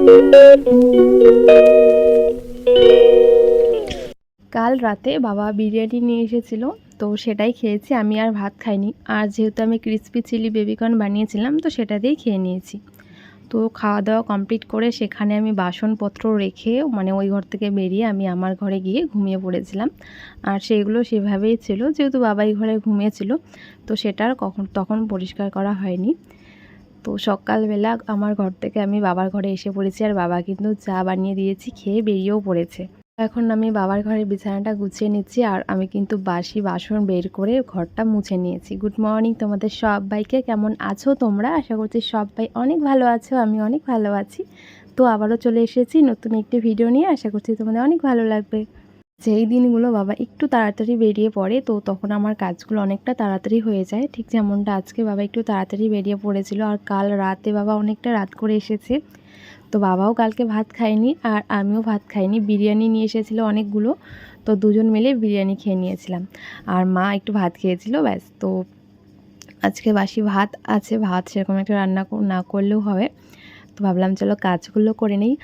কাল রাতে বাবা বিরিয়ানি নিয়ে এসেছিল, তো সেটাই খেয়েছি। আমি আর ভাত খাইনি। আর যেহেতু আমি ক্রিসপি চিলি বেবিকর্ন বানিয়েছিলাম, তো সেটা দিয়েই খেয়ে নিয়েছি। তো খাওয়া দাওয়া কমপ্লিট করে সেখানে আমি বাসনপত্র রেখে মানে ওই ঘর থেকে বেরিয়ে আমি আমার ঘরে গিয়ে ঘুমিয়ে পড়েছিলাম। আর সেগুলো সেভাবেই ছিল, যেহেতু বাবাই ঘরে ঘুমিয়েছিল, তো সেটা আর তখন পরিষ্কার করা হয়নি। তো সকালবেলা আমার ঘর থেকে আমি বাবার ঘরে এসে পড়েছি, আর বাবা কিন্তু চা বানিয়ে দিয়েছি, খেয়ে বেরিয়েও পড়েছে। এখন আমি বাবার ঘরের বিছানাটা গুছিয়ে নিচ্ছি, আর আমি কিন্তু বাসি বাসন বের করে ঘরটা মুছে নিয়েছি। গুড মর্নিং তোমাদের সবাইকে, কেমন আছো তোমরা? আশা করছি সবাই অনেক ভালো আছো, আমি অনেক ভালো আছি। তো আবারও চলে এসেছি নতুন একটি ভিডিও নিয়ে, আশা করছি তোমাদের অনেক ভালো লাগবে। যেই দিনগুলো বাবা একটু তাড়াতাড়ি বেরিয়ে পড়ে, তো তখন আমার কাজগুলো অনেকটা তাড়াতাড়ি হয়ে যায়, ঠিক যেমনটা আজকে বাবা একটু তাড়াতাড়ি বেরিয়ে পড়েছিল। আর কাল রাতে বাবা অনেকটা রাত করে এসেছে, তো বাবাও কালকে ভাত খায়নি আর আমিও ভাত খাইনি। বিরিয়ানি নিয়ে এসেছিলো অনেকগুলো, তো দুজন মিলে বিরিয়ানি খেয়ে নিয়েছিলাম। আর মা একটু ভাত খেয়েছিল, ব্যাস। তো আজকে বাসি ভাত আছে, ভাত সেরকম একটা রান্না না করলেও হবে। তো ভাবলাম চলো কাজগুলো করে নিই।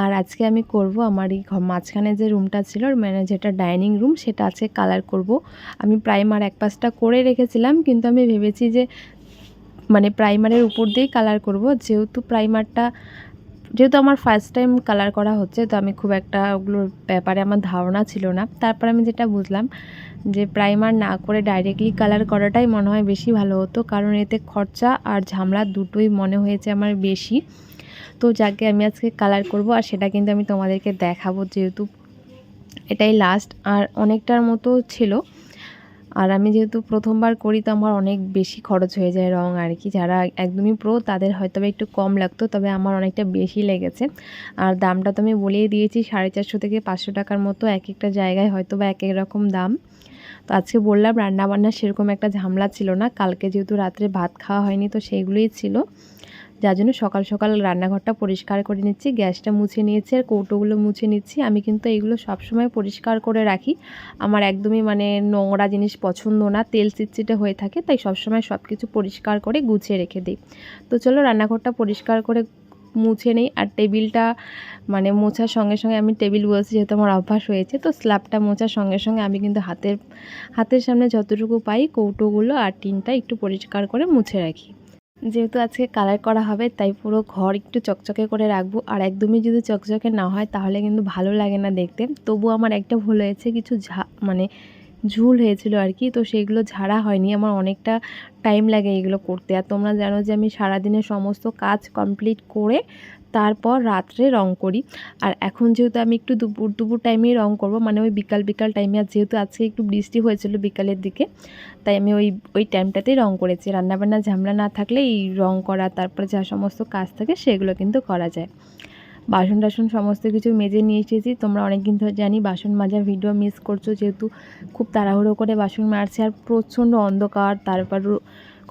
আর আজকে আমি করব আমার এই মাঝখানে যে রুমটা ছিল, মানে যেটা ডাইনিং রুম, সেটা আজকে কালার করব। আমি প্রাইমার এক পাশটা করে রেখেছিলাম, কিন্তু আমি ভেবেছি যে মানে প্রাইমারের উপর দিয়েই কালার করব, যেহেতু আমার ফার্স্ট টাইম কালার করা হচ্ছে, তো আমি খুব একটা ওগুলোর ব্যাপারে আমার ধারণা ছিল না। তারপর আমি যেটা বুঝলাম যে প্রাইমার না করে ডাইরেক্টলি কালার করাটাই মনে হয় বেশি ভালো হতো, কারণ এতে খরচা আর ঝামেলা দুটোই মনে হয়েছে আমার বেশি। তো যাকে আমি আজকে কালার করব, আর সেটা কিন্তু আমি তোমাদেরকে দেখাবো, যেহেতু এটাই লাস্ট। আর অনেকটার মতো ছিল, আর আমি যেহেতু প্রথমবার করি, তো আমার অনেক বেশি খরচ হয়ে যায় রং আর কি। যারা একদমই প্রো তাদের হয়তো একটু কম লাগতো, তবে আমার অনেকটা বেশি লেগেছে। আর দামটা তো আমি বলেই দিয়েছি, 450 থেকে 500 টাকার মতো, এক একটা জায়গায় হয়তো বা এক এক রকম দাম। তো আজকে বললাম রান্নাবান্না সেরকম একটা ঝামেলা ছিল না, কালকে যেহেতু রাত্রে ভাত খাওয়া হয়নি, তো সেইগুলোই ছিল, যার জন্য সকাল সকাল রান্নাঘরটা পরিষ্কার করে নিচ্ছি, গ্যাসটা মুছে নিয়েছি, আর কৌটোগুলো মুছে নিচ্ছি। আমি কিন্তু এইগুলো সবসময় পরিষ্কার করে রাখি, আমার একদমই মানে নোংরা জিনিস পছন্দ না, তেল চিটচিটে হয়ে থাকে, তাই সবসময় সব কিছু পরিষ্কার করে গুছিয়ে রেখে দিই। তো চলো রান্নাঘরটা পরিষ্কার করে মুছে নেই। আর টেবিলটা মানে মোছার সঙ্গে সঙ্গে আমি টেবিল বলছি, যেহেতু আমার অভ্যাস হয়েছে, তো স্ল্যাবটা মোছার সঙ্গে সঙ্গে আমি কিন্তু হাতের সামনে যতটুকু পাই কৌটোগুলো আর টিনটা একটু পরিষ্কার করে মুছে রাখি। যেহেতু আজকে কালার করা হবে, তাই পুরো ঘর একটু চকচকে করে রাখবো। আর একদমই যদি চকচকে না হয় তাহলে কিন্তু ভালো লাগে না দেখতে। তবু আমার একটা ভুল হয়েছে, কিছু মানে ঝুল হয়েছিল আর কি, তো সেইগুলো ঝাড়া হয়নি। আমার অনেকটা টাইম লাগে এগুলো করতে। আর তোমরা জানো যে আমি সারাদিনের সমস্ত কাজ কমপ্লিট করে তারপর রাত্রে রং করি। আর এখন যেহেতু আমি একটু দুপুর টাইমেই রং করব, মানে ওই বিকাল টাইমে, আর যেহেতু আজকে একটু বৃষ্টি হয়েছিল বিকালের দিকে, তাই আমি ওই টাইমটাতেই রং করেছি। রান্নাবান্না ঝামেলা না থাকলে এই রং করা, তারপরে যা সমস্ত কাজ থাকে সেগুলো কিন্তু করা যায়। বাসন টাসন সমস্ত কিছু মেজে নিয়ে এসেছি। তোমরা অনেকদিন ধরে জানি বাসন মাজার ভিডিও মিস করছো, যেহেতু খুব তাড়াহুড়ো করে বাসন মাজছে, আর প্রচণ্ড অন্ধকার, তারপর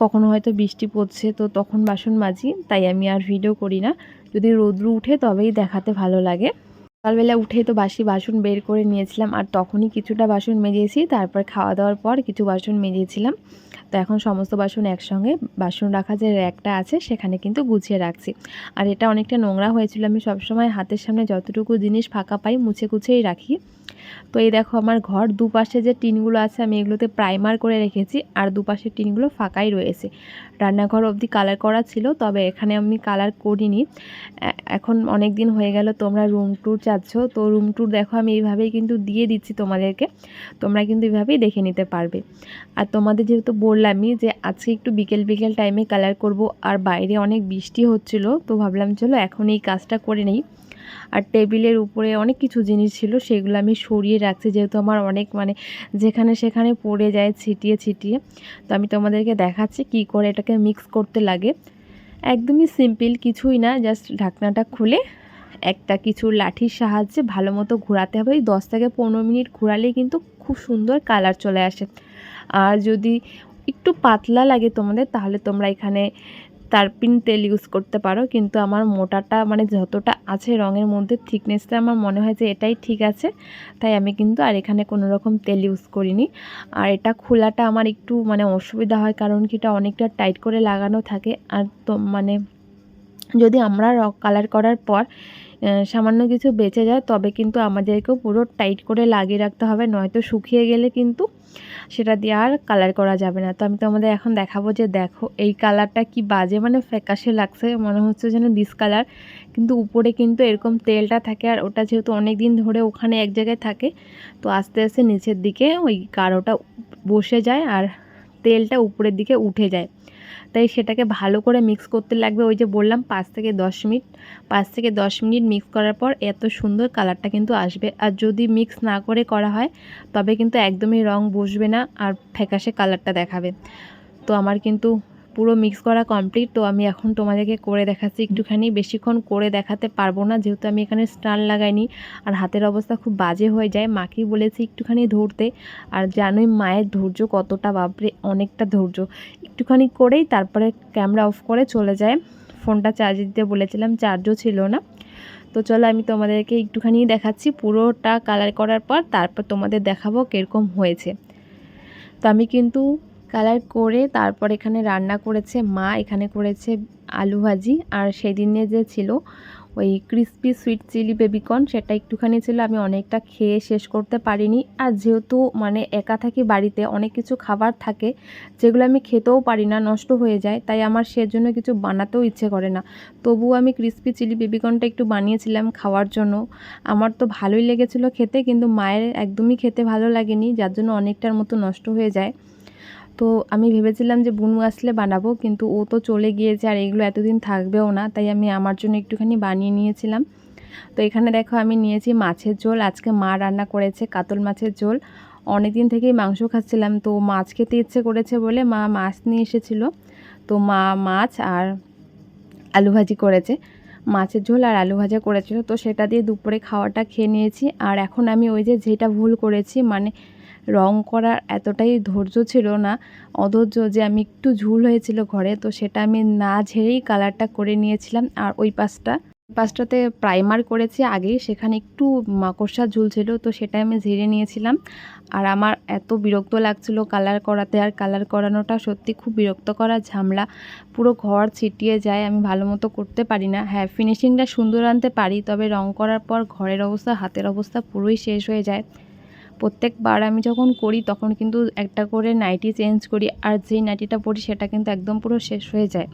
কখনো হয়তো বৃষ্টি পড়ছে, তো তখন বাসন মাজি, তাই আমি আর ভিডিও করি না। যদি রোদ্রু উঠে তবেই দেখাতে ভালো লাগে। সকালবেলা উঠে তো বাসি বাসন বের করে নিয়েছিলাম, আর তখনই কিছুটা বাসন মেজেছি, তারপর খাওয়া দাওয়ার পর কিছু বাসন মেজেছিলাম। তো এখন সমস্ত বাসন একসঙ্গে বাসন রাখা যে র্যাকটা আছে সেখানে কিন্তু গুছিয়ে রাখছি। আর এটা অনেকটা নোংরা হয়েছিল, আমি সবসময় হাতের সামনে যতটুকু জিনিস ফাঁকা পাই মুছে কুছেই রাখি। তো এই দেখো আমার ঘর দুপাশে যে টিনগুলো আছে আমি এগুলোতে প্রাইমার করে রেখেছি, আর দুপাশের টিনগুলো ফাঁকাই রয়েছে। রান্নাঘর অবধি কালার করা ছিল, তবে এখানে আমি কালার করিনি। এখন অনেক দিন হয়ে গেল তোমরা রুম ট্যুর চাচ্ছ, তো রুম ট্যুর দেখো আমি এইভাবেই কিন্তু দিয়ে দিচ্ছি তোমাদেরকে, তোমরা কিন্তু এইভাবেই দেখে নিতে পারবে। আর তোমাদের যেহেতু বললামই যে আজকে একটু বিকেল টাইমে কালার করব, আর বাইরে অনেক বৃষ্টি হচ্ছিল, তো ভাবলাম চলো এখন এই কাজটা করে নেই। আর টেবিলের উপরে অনেক কিছু জিনিস ছিল, সেগুলো আমি সরিয়ে রাখছি, যেহেতু আমার অনেক মানে যেখানে সেখানে পড়ে যায় ছিটিয়ে ছিটিয়ে। তো আমি তোমাদেরকে দেখাচ্ছি কি করে এটাকে মিক্স করতে লাগে। একদমই সিম্পল, কিছুই না, জাস্ট ঢাকনাটা খুলে একটা কিছু লাঠির সাহায্যে ভালো মতো ঘোরাতে হবে। 10 থেকে 15 মিনিট ঘোরালেই কিন্তু খুব সুন্দর কালার চলে আসে। আর যদি একটু পাতলা লাগে তোমাদের, তাহলে তোমরা এখানে তারপিন তেল ইউজ করতে পারো, কিন্তু আমার মোটাটা মানে যতটা আছে রঙের মধ্যে থিকনেসটা আমার মনে হয় যে এটাই ঠিক আছে, তাই আমি কিন্তু আর এখানে কোনো রকম তেল ইউজ করিনি। আর এটা খোলাটা আমার একটু মানে অসুবিধা হয়, কারণ কি এটা অনেকটা টাইট করে লাগানো থাকে, আর তো মানে যদি আমরা কালার করার পর সামান্য কিছু বেঁচে যায় তবে কিন্তু আমাদেরকেও পুরো টাইট করে লাগিয়ে রাখতে হবে, নয়তো শুকিয়ে গেলে কিন্তু সেটা দিয়ে আর কালার করা যাবে না। তো আমি তোমাদের এখন দেখাবো যে দেখো এই কালারটা কি বাজে, মানে ফ্যাকাশে লাগছে, মনে হচ্ছে যেন ডিসকালার, কিন্তু উপরে কিন্তু এরকম তেলটা থাকে, আর ওটা যেহেতু অনেক দিন ধরে ওখানে এক জায়গায় থাকে তো আস্তে আস্তে নিচের দিকে ওই গাঢ়টা বসে যায় আর তেলটা উপরের দিকে উঠে যায়। তাই সেটাকে ভালো করে মিক্স করতে লাগবে, ওই যে বললাম 5 থেকে 10 মিনিট। 5 থেকে 10 মিনিট মিক্স করার পর এত সুন্দর কালারটা কিন্তু আসবে। আর যদি মিক্স না করে করা হয় তবে কিন্তু একদমই রং বসবে না আর ফ্যাকাশে কালারটা দেখাবে। তো আমার কিন্তু পুরো মিক্স করা কমপ্লিট। তো আমি এখন তোমাদেরকে করে দেখাচ্ছি একটুখানি, বেশিক্ষণ করে দেখাতে পারবো না যেহেতু আমি এখানে স্টান লাগাইনি আর হাতের অবস্থা খুব বাজে হয়ে যায়। মাকেই বলেছি একটুখানি ধরতে, আর জানোই মায়ের ধৈর্য কতটা, বাপরে অনেকটা ধৈর্য। একটুখানি করেই তারপরে ক্যামেরা অফ করে চলে যায়। ফোনটা চার্জ দিতে বলেছিলাম, চার্জও ছিল না। তো চলো আমি তোমাদেরকে একটুখানি দেখাচ্ছি পুরোটা কালার করার পর, তারপর তোমাদের দেখাবো কীরকম হয়েছে। তো আমি কিন্তু কালার করে তারপর এখানে রান্না করেছে মা, এখানে করেছে আলু ভাজি, আর সেদিনে যে ছিল ওই ক্রিসপি সুইট চিলি বেবিকর্ন সেটা একটুখানি ছিল, আমি অনেকটা খেয়ে শেষ করতে পারিনি। আর যেহেতু মানে একা থাকি বাড়িতে, অনেক কিছু খাবার থাকে যেগুলো আমি খেতেও পারি না, নষ্ট হয়ে যায়, তাই আমার সেজন্য কিছু বানাতেও ইচ্ছে করে না। তবুও আমি ক্রিসপি চিলি বেবিকর্নটা একটু বানিয়েছিলাম খাওয়ার জন্য। আমার তো ভালোই লেগেছিলো খেতে, কিন্তু মায়ের একদমই খেতে ভালো লাগেনি, যার জন্য অনেকটার মতো নষ্ট হয়ে যায়। তো আমি ভেবেছিলাম যে বুনু আসলে বানাবো, কিন্তু ও তো চলে গিয়েছে আর এগুলো এতদিন থাকবেও না, তাই আমি আমার জন্য একটুখানি বানিয়ে নিয়েছিলাম। তো এখানে দেখো আমি নিয়েছি মাছের ঝোল, আজকে মা রান্না করেছে কাতল মাছের ঝোল। অনেক দিন থেকেই মাংস খাচ্ছিলাম, তো মাছ খেতে ইচ্ছে করেছে বলে মা মাছ নিয়ে এসেছিলো। তো মা মাছ আর আলু ভাজি করেছে, মাছের ঝোল আর আলু ভাজা করেছিল, তো সেটা দিয়ে দুপুরে খাওয়াটা খেয়ে নিয়েছি। আর এখন আমি ওই যে যেটা ভুল করেছি, মানে রং করার এতটাই ধৈর্য ছিল না, অধৈর্য, যে আমি একটু ঝুল হয়েছিল ঘরে, তো সেটা আমি না ঝেড়েই কালারটা করে নিয়েছিলাম। আর ওই পাশটাতে প্রাইমার করেছি আগেই, সেখানে একটু মাকড়সার ঝুল ছিল, তো সেটা আমি ঝেড়ে নিয়েছিলাম। আর আমার এত বিরক্ত লাগছিল কালার করাতে, আর কালার করানোটা সত্যি খুব বিরক্ত করা ঝামেলা, পুরো ঘর ছিটিয়ে যায়, আমি ভালো মতো করতে পারি না। হ্যাঁ, ফিনিশিংটা সুন্দর আনতে পারি, তবে রং করার পর ঘরের অবস্থা, হাতের অবস্থা পুরোই শেষ হয়ে যায়। প্রত্যেকবার আমি যখন করি তখন কিন্তু একটা করে নাইটি চেঞ্জ করি, আর যেই নাইটিটা পরি সেটা কিন্তু একদম পুরো শেষ হয়ে যায়।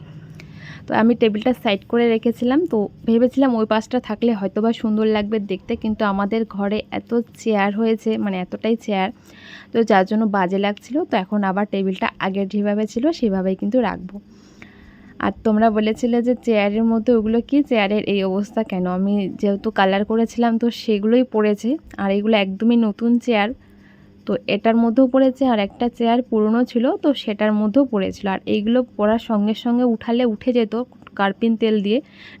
তো আমি টেবিলটা সাইড করে রেখেছিলাম, তো ভেবেছিলাম ওই পাশটা থাকলে হয়তোবা সুন্দর লাগবে দেখতে, কিন্তু আমাদের ঘরে এত চেয়ার হয়েছে, মানে এতটাই চেয়ার, তো যার জন্য বাজে লাগছিল। তো এখন আবার টেবিলটা আগের যেভাবে ছিল সেভাবেই কিন্তু রাখবো। আর তোমরা বলেছিলে যে চেয়ারের মধ্যে ওগুলো কি, চেয়ারের এই অবস্থা কেন, আমি যেহেতু কালার করেছিলাম তো সেগুলোই পড়েছে, আর এগুলো একদমই নতুন চেয়ার। তো এটার মধ্যেও পড়েছে, আর একটা চেয়ার পুরনো ছিল তো সেটার মধ্যেও পড়েছিল, আর এইগুলো পড়ার সঙ্গে সঙ্গে উঠালে উঠে যেত কার্পিন তেল দিয়ে,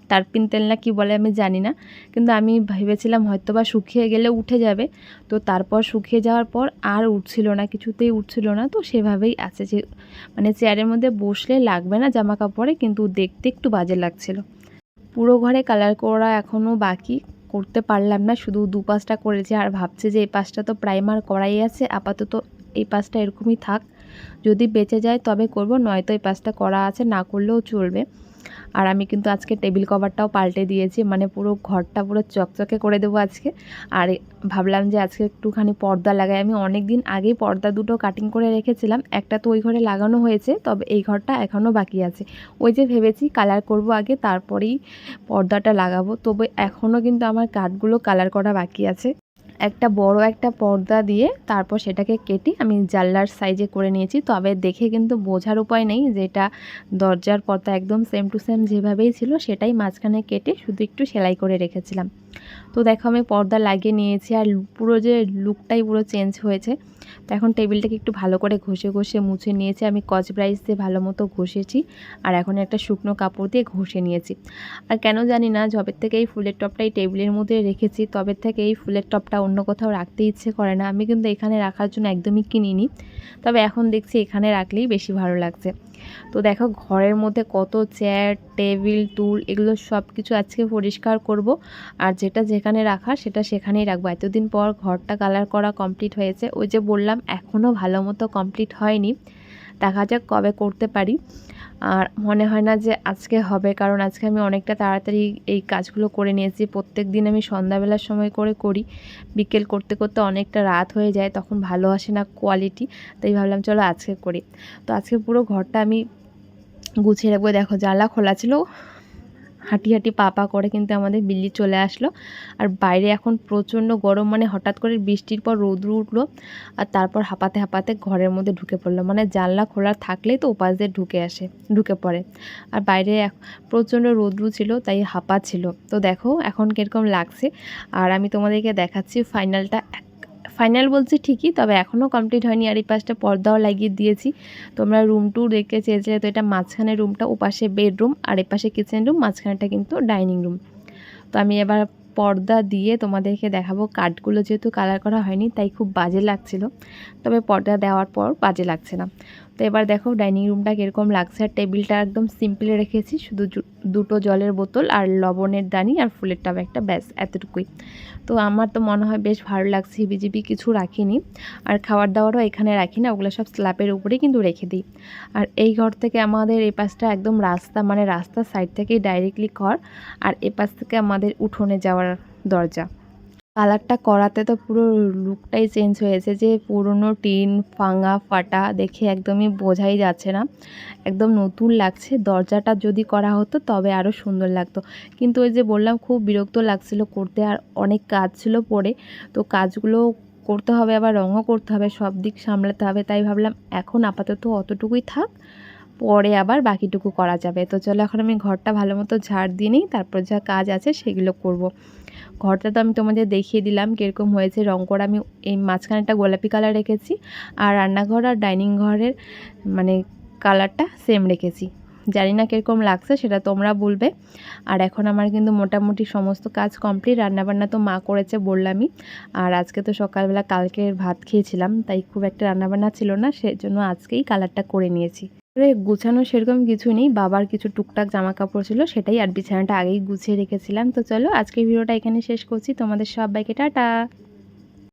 টারপিন তেল না কি বলে আমি জানি না, কিন্তু আমি ভেবেছিলাম হয়তো বা শুকিয়ে গেলে উঠে যাবে। তো তারপর শুকিয়ে যাওয়ার পর আর উঠছিল না, কিছুতেই উঠছিল না, তো সেভাবেই আছে, যে মানে চেয়ারের মধ্যে বসলে লাগবে না জামা কাপড়ে, কিন্তু দেখতে একটু বাজে লাগছিল। পুরো ঘরে কালার করা এখনও বাকি, করতে পারলাম না, শুধু দুপাশটা করেছি। আর ভাবছি যে এই পাশটা তো প্রাইমার করাই আছে, আপাতত এই পাশটা এরকমই থাক, যদি বেঁচে যায় তবে করব, নয়তো এই পাশটা করা আছে, না করলেও চলবে। আর আমি কিন্তু আজকে টেবিল কভারটাও পাল্টে দিয়েছি, মানে পুরো ঘরটা পুরো চকচকে করে দেবো আজকে। আর ভাবলাম যে আজকে একটুখানি পর্দা লাগাই, আমি অনেক দিন আগেই পর্দা দুটো কাটিং করে রেখেছিলাম, একটা তো ওই ঘরে লাগানো হয়েছে, তবে এই ঘরটা এখনও বাকি আছে। ওই যে ভেবেছি কালার করব আগে, তারপরেই পর্দাটা লাগাবো, তবে এখনও কিন্তু আমার কাঠগুলো কালার করা বাকি আছে। একটা বড় একটা পর্দা দিয়ে তারপর সেটাকে কেটে আমি জানলার সাইজে করে নিয়েছি, তবে দেখে কিন্তু বোঝার উপায় নেই যে এটা দরজার পর্দা, একদম সেম টু সেম যেভাবেই ছিল সেটাই মাঝখানে কেটে শুধু একটু সেলাই করে রেখেছিলাম। তো দেখো আমি পর্দা লাগিয়ে নিয়েছি, আর পুরো যে লুকটাই পুরো চেঞ্জ হয়েছে। তো এখন টেবিলটাকে একটু ভালো করে ঘষে ঘষে মুছে নিয়েছি, আমি স্কচ ব্রাইট দিয়ে ভালো মতো ঘষেছি, আর এখন একটা শুকনো কাপড় দিয়ে ঘষে নিয়েছি। আর কেন জানি না, যবের থেকে এই ফুলের টপটাই টেবিলের মধ্যে রেখেছি, তবে থেকে এই ফুলের টপটা অন্য কোথাও রাখতে ইচ্ছে করে না। আমি কিন্তু এখানে রাখার জন্য একদমই কিনিনি, তবে এখন দেখছি এখানে রাখলেই বেশি ভালো লাগছে। তো দেখো ঘরের মধ্যে কত চেয়ার টেবিল টুল, এগুলো সব কিছু আজকে পরিষ্কার করব, আর যেটা যেখানে রাখা সেটা সেখানেই রাখবো। এতদিন পর ঘরটা কালার করা কমপ্লিট হয়েছে, ওই যে বললাম এখনও ভালো মতো কমপ্লিট হয়নি, দেখা যাক কবে করতে পারি। আর মনে হয় না যে আজকে হবে, কারণ আজকে আমি অনেকটা তাড়াতাড়ি এই কাজগুলো করে নিয়েছি। প্রত্যেক দিন আমি সন্ধ্যাবেলার সময় করি, বিকেল করতে করতে অনেকটা রাত হয়ে যায়, তখন ভালো আসে না কোয়ালিটি। তাই ভাবলাম চলো আজকে করি। তো আজকে পুরো ঘরটা আমি গুছিয়ে রাখবো। দেখো জানলা খোলা ছিল, হাঁটি হাঁটি পা পা করে কিন্তু আমাদের বিল্লি চলে আসলো। আর বাইরে এখন প্রচণ্ড গরম, মানে হঠাৎ করে বৃষ্টির পর রৌদ্র উঠলো আর তারপর হাঁপাতে হাঁপাতে ঘরের মধ্যে ঢুকে পড়লো। মানে জানলা খোলা থাকলেই তো ওপাশ দিয়ে ঢুকে পড়ে। আর বাইরে প্রচণ্ড রৌদ্র ছিল, তাই হাঁপাচ্ছিল। তো দেখো এখন কীরকম লাগছে। আর আমি তোমাদেরকে দেখাচ্ছি ফাইনাল বলছি ঠিকই, তবে এখনও কমপ্লিট হয়নি। আর এই পাশটা পর্দাও লাগিয়ে দিয়েছি। তোমরা রুম টু দেখতে চেয়েছিলে, তো এটা মাঝখানে রুমটা, ওপাশে বেডরুম আর এপাশে কিচেন রুম, মাঝখানেটা কিন্তু ডাইনিং রুম। তো আমি এবার পর্দা দিয়ে তোমাদেরকে দেখাবো। কাঠগুলো যেহেতু কালার করা হয়নি তাই খুব বাজে লাগছিল, তবে পর্দা দেওয়ার পর বাজে লাগছে না। তো এবার দেখো ডাইনিং রুমটা কীরকম লাগছে। আর টেবিলটা একদম সিম্পলে রেখেছি, শুধু দুটো জলের বোতল আর লবণের দানি আর ফুলের টাব একটা, ব্যাস এতটুকুই। তো আমার তো মনে হয় বেশ ভালো লাগছে, হিবিজিবি কিছু রাখিনি। আর খাবার দাবারও এখানে রাখি না, ওগুলো সব স্ল্যাবের উপরেই কিন্তু রেখে দিই। আর এই ঘর থেকে আমাদের এই পাশটা একদম রাস্তা, মানে রাস্তার সাইড থেকেই ডাইরেক্টলি ঘর, আর এ পাশ থেকে আমাদের উঠোনে যাওয়ার দরজা। কালারটা করাতে তো পুরো লুকটাই চেঞ্জ হয়েছে, যে পুরনো টিন ভাঙা ফাটা দেখে একদমই বোঝাই যাচ্ছে না, একদম নতুন লাগছে। দরজাটা যদি করা হতো তবে আরও সুন্দর লাগতো, কিন্তু ওই যে বললাম খুব বিরক্ত লাগছিল করতে, আর অনেক কাজ ছিল পড়ে। তো কাজগুলো করতে হবে, আবার রঙও করতে হবে, সব দিক সামলাতে হবে। তাই ভাবলাম এখন আপাতত অতটুকুই থাক, পরে আবার বাকিটুকু করা যাবে। তো চলো এখন আমি ঘরটা ভালো মতো ঝাড় দিয়ে নিই, তারপর যা কাজ আছে সেগুলো করব। ঘরটা তো আমি তোমাদের দেখিয়ে দিলাম কীরকম হয়েছে। রং করা আমি এই মাঝখানেটা গোলাপি কালার রেখেছি, আর রান্নাঘর আর ডাইনিং ঘরের মানে কালারটা সেম রেখেছি। জানি না কীরকম লাগছে সেটা তোমরা বলবে। আর এখন আমার কিন্তু মোটামুটি সমস্ত কাজ কমপ্লিট। রান্নাবান্না তো মা করেছে বললামই, আর আজকে তো সকালবেলা কালকের ভাত খেয়েছিলাম, তাই খুব একটা রান্নাবান্না ছিল না, সেজন্য আজকেই কালারটা করে নিয়েছি। গুছানো সেরকম কিছু নেই, বাবার কিছু টুকটাক জামা কাপড় ছিল সেটাই, আর বিছানাটা আগেই গুছিয়ে রেখেছিলাম। তো চলো আজকের ভিডিওটা এখানে শেষ করছি। তোমাদের সবাইকে টাটা।